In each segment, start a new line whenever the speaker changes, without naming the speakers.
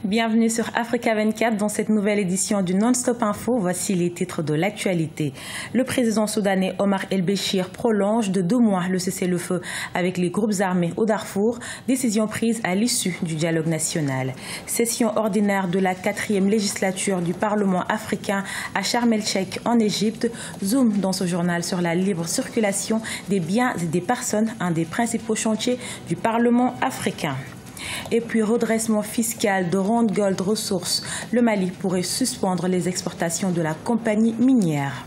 Bienvenue sur Africa 24 dans cette nouvelle édition du Non-Stop Info. Voici les titres de l'actualité. Le président soudanais Omar El-Béchir prolonge de 2 mois le cessez-le-feu avec les groupes armés au Darfour. Décision prise à l'issue du dialogue national. Session ordinaire de la 4e législature du Parlement africain à Sharm el-Sheikh en Égypte. Zoom dans ce journal sur la libre circulation des biens et des personnes, un des principaux chantiers du Parlement africain. Et puis redressement fiscal de Randgold Ressources. Le Mali pourrait suspendre les exportations de la compagnie minière.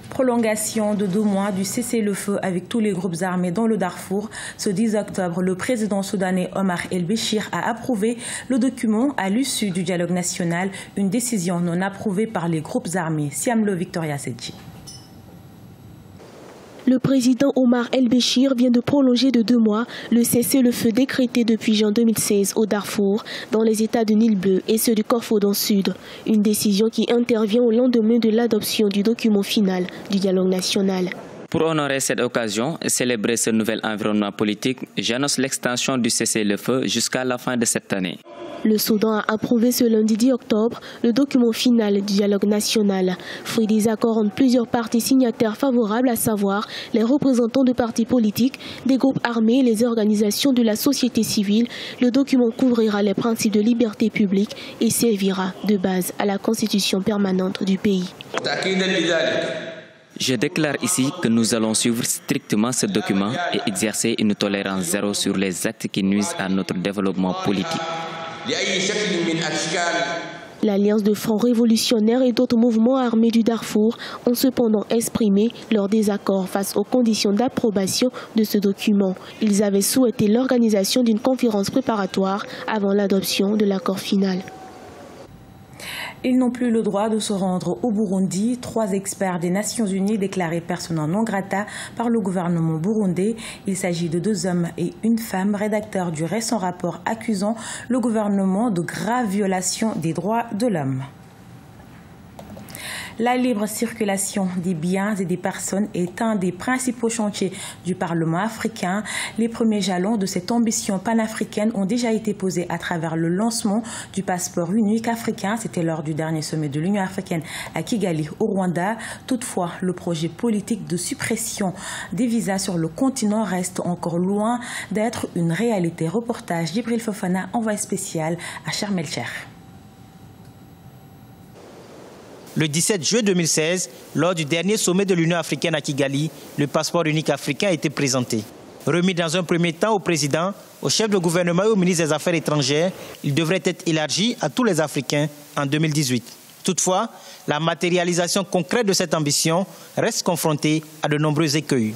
Prolongation de 2 mois du cessez-le-feu avec tous les groupes armés dans le Darfour. Ce 10 octobre, le président soudanais Omar El-Béchir a approuvé le document à l'issue du dialogue national, une décision non approuvée par les groupes armés. Siamlo Victoria Sedji.
Le président Omar El-Béchir vient de prolonger de 2 mois le cessez-le-feu décrété depuis juin 2016 au Darfour, dans les États du Nil Bleu et ceux du Corfodon Sud. Une décision qui intervient au lendemain de l'adoption du document final du dialogue national.
Pour honorer cette occasion et célébrer ce nouvel environnement politique, j'annonce l'extension du cessez-le-feu jusqu'à la fin de cette année.
Le Soudan a approuvé ce lundi 10 octobre le document final du dialogue national. Fruit des accords entre plusieurs parties signataires favorables, à savoir les représentants de partis politiques, des groupes armés et les organisations de la société civile, le document couvrira les principes de liberté publique et servira de base à la constitution permanente du pays.
Je déclare ici que nous allons suivre strictement ce document et exercer une tolérance zéro sur les actes qui nuisent à notre développement politique.
L'Alliance de Front révolutionnaire et d'autres mouvements armés du Darfour ont cependant exprimé leur désaccord face aux conditions d'approbation de ce document. Ils avaient souhaité l'organisation d'une conférence préparatoire avant l'adoption de l'accord final.
Ils n'ont plus le droit de se rendre au Burundi. 3 experts des Nations Unies déclarés persona non grata par le gouvernement burundais. Il s'agit de 2 hommes et une femme, rédacteurs du récent rapport accusant le gouvernement de graves violations des droits de l'homme. La libre circulation des biens et des personnes est un des principaux chantiers du Parlement africain. Les premiers jalons de cette ambition panafricaine ont déjà été posés à travers le lancement du passeport unique africain. C'était lors du dernier sommet de l'Union africaine à Kigali, au Rwanda. Toutefois, le projet politique de suppression des visas sur le continent reste encore loin d'être une réalité. Reportage d'Ibril Fofana, envoyé spécial à Sharm el-Sheikh.
Le 17 juin 2016, lors du dernier sommet de l'Union africaine à Kigali, le passeport unique africain a été présenté. Remis dans un premier temps au président, au chef de gouvernement et au ministre des Affaires étrangères, il devrait être élargi à tous les Africains en 2018. Toutefois, la matérialisation concrète de cette ambition reste confrontée à de nombreux écueils.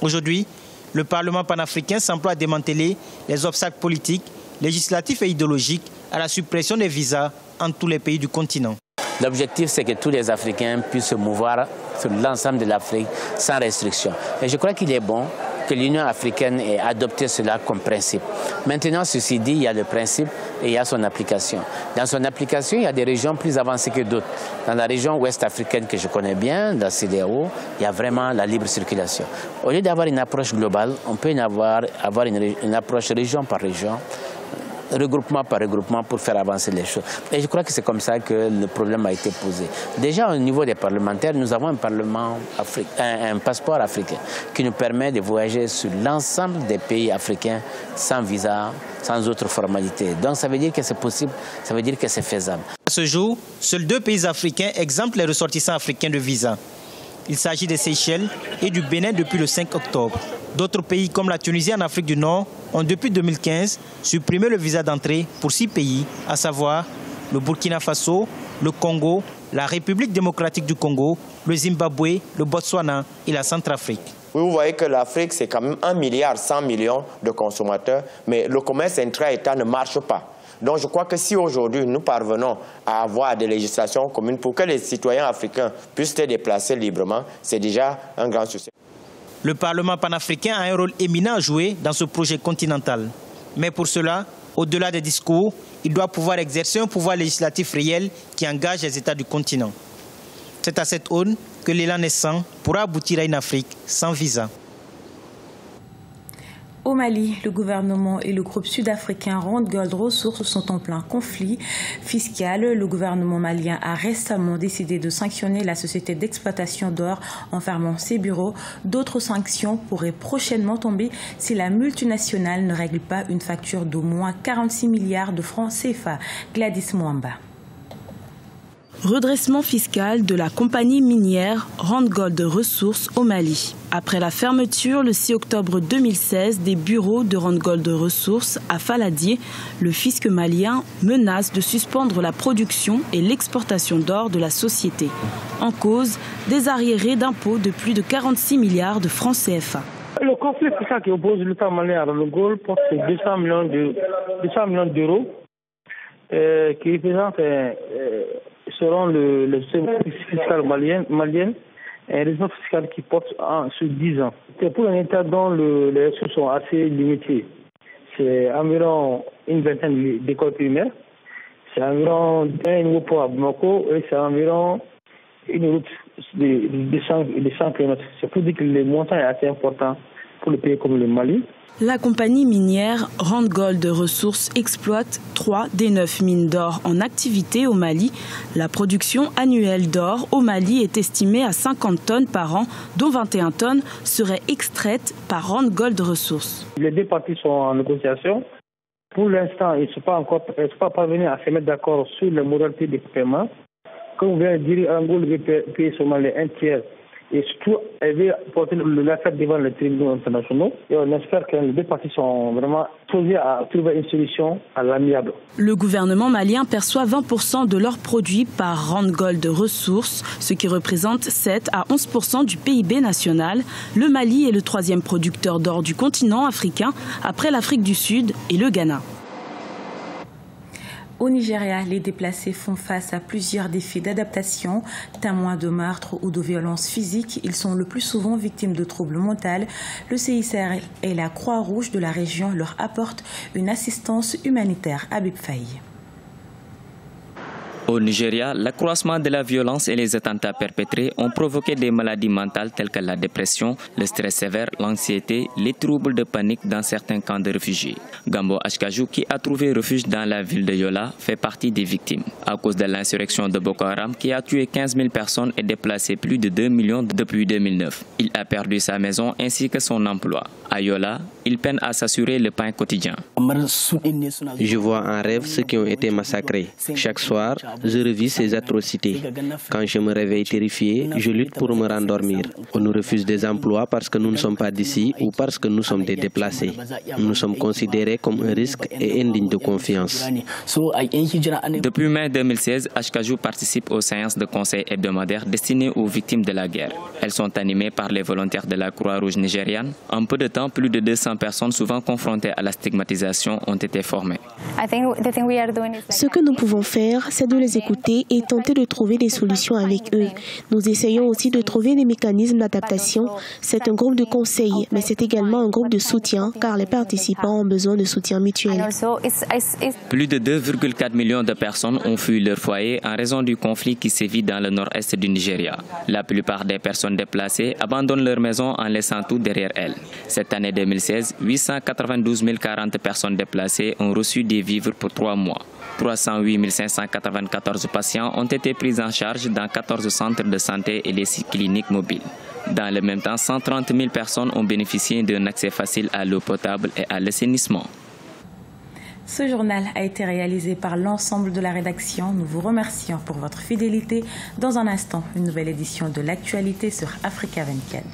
Aujourd'hui, le Parlement panafricain s'emploie à démanteler les obstacles politiques, législatifs et idéologiques à la suppression des visas en tous les pays du continent.
L'objectif, c'est que tous les Africains puissent se mouvoir sur l'ensemble de l'Afrique sans restriction. Et je crois qu'il est bon que l'Union africaine ait adopté cela comme principe. Maintenant, ceci dit, il y a le principe et il y a son application. Dans son application, il y a des régions plus avancées que d'autres. Dans la région ouest africaine que je connais bien, dans CEDEAO, il y a vraiment la libre circulation. Au lieu d'avoir une approche globale, on peut avoir une approche région par région, regroupement par regroupement pour faire avancer les choses. Et je crois que c'est comme ça que le problème a été posé. Déjà au niveau des parlementaires, nous avons un passeport africain qui nous permet de voyager sur l'ensemble des pays africains sans visa, sans autre formalité. Donc ça veut dire que c'est possible, ça veut dire que c'est faisable.
À ce jour, seuls 2 pays africains exemptent les ressortissants africains de visa. Il s'agit des Seychelles et du Bénin depuis le 5 octobre. D'autres pays comme la Tunisie en Afrique du Nord ont depuis 2015 supprimé le visa d'entrée pour 6 pays, à savoir le Burkina Faso, le Congo, la République démocratique du Congo, le Zimbabwe, le Botswana et la Centrafrique.
Oui, vous voyez que l'Afrique, c'est quand même 1,1 milliard de consommateurs, mais le commerce intra-État ne marche pas. Donc je crois que si aujourd'hui nous parvenons à avoir des législations communes pour que les citoyens africains puissent se déplacer librement, c'est déjà un grand succès.
Le Parlement panafricain a un rôle éminent à jouer dans ce projet continental. Mais pour cela, au-delà des discours, il doit pouvoir exercer un pouvoir législatif réel qui engage les États du continent. C'est à cette aune que l'élan naissant pourra aboutir à une Afrique sans visa.
Au Mali, le gouvernement et le groupe sud-africain Randgold Ressources sont en plein conflit fiscal. Le gouvernement malien a récemment décidé de sanctionner la société d'exploitation d'or en fermant ses bureaux. D'autres sanctions pourraient prochainement tomber si la multinationale ne règle pas une facture d'au moins 46 milliards de francs CFA. Gladys Mwamba.
Redressement fiscal de la compagnie minière Randgold Ressources au Mali. Après la fermeture le 6 octobre 2016 des bureaux de Randgold Ressources à Faladier, le fisc malien menace de suspendre la production et l'exportation d'or de la société. En cause, des arriérés d'impôts de plus de 46 milliards de francs CFA.
Le conflit fiscal qui oppose l'État malien à Randgold porte 200 millions d'euros qui représentent selon le système fiscal malien, un réseau fiscal qui porte sur 10 ans. C'est pour un État dont les ressources sont assez limitées. C'est environ une vingtaine d'écoles primaires, c'est environ un nouveau port à Bamako et c'est environ une route de 100 km. C'est pour dire que le montant est assez important pour le pays comme le Mali.
La compagnie minière Randgold Ressources exploite 3 des 9 mines d'or en activité au Mali. La production annuelle d'or au Mali est estimée à 50 tonnes par an, dont 21 tonnes seraient extraites par Randgold Ressources.
Les deux parties sont en négociation. Pour l'instant, ils ne sont pas parvenus à se mettre d'accord sur les modalités de paiement. Comme vous venez de dire, Randgold veut payer seulement les 1/3. Et surtout, elle veut porter l'affaire devant les tribunaux internationaux. Et on espère que les deux parties sont vraiment posées à trouver une solution à l'amiable.
Le gouvernement malien perçoit 20% de l'or produit par Randgold Ressources, ce qui représente 7 à 11% du PIB national. Le Mali est le 3e producteur d'or du continent africain, après l'Afrique du Sud et le Ghana.
Au Nigeria, les déplacés font face à plusieurs défis d'adaptation. Témoins de meurtres ou de violences physiques, ils sont le plus souvent victimes de troubles mentaux. Le CICR et la Croix-Rouge de la région leur apportent une assistance humanitaire. Habib Faye.
Au Nigeria, l'accroissement de la violence et les attentats perpétrés ont provoqué des maladies mentales telles que la dépression, le stress sévère, l'anxiété, les troubles de panique dans certains camps de réfugiés. Gambo Ashkaju, qui a trouvé refuge dans la ville de Yola, fait partie des victimes. À cause de l'insurrection de Boko Haram qui a tué 15 000 personnes et déplacé plus de 2 millions depuis 2009. Il a perdu sa maison ainsi que son emploi. À Yola, il peine à s'assurer le pain quotidien.
Je vois en rêve ceux qui ont été massacrés. Chaque soir, je revis ces atrocités. Quand je me réveille terrifié, je lutte pour me rendormir. On nous refuse des emplois parce que nous ne sommes pas d'ici ou parce que nous sommes des déplacés. Nous sommes considérés comme un risque et indignes de confiance.
Depuis mai 2016, Ashkaju participe aux séances de conseil hebdomadaires destinées aux victimes de la guerre. Elles sont animées par les volontaires de la Croix-Rouge nigériane. En peu de temps, plus de 200 personnes souvent confrontées à la stigmatisation ont été formées.
Ce que nous pouvons faire, c'est de les écouter et tenter de trouver des solutions avec eux. Nous essayons aussi de trouver des mécanismes d'adaptation. C'est un groupe de conseil, mais c'est également un groupe de soutien car les participants ont besoin de soutien mutuel.
Plus de 2,4 millions de personnes ont fui leur foyer en raison du conflit qui sévit dans le nord-est du Nigeria. La plupart des personnes déplacées abandonnent leur maison en laissant tout derrière elles. Cette année 2016, 892 040 personnes déplacées ont reçu des vivres pour 3 mois. 308 594 patients ont été pris en charge dans 14 centres de santé et les 6 cliniques mobiles. Dans le même temps, 130 000 personnes ont bénéficié d'un accès facile à l'eau potable et à l'assainissement.
Ce journal a été réalisé par l'ensemble de la rédaction. Nous vous remercions pour votre fidélité. Dans un instant, une nouvelle édition de l'actualité sur Africa 24.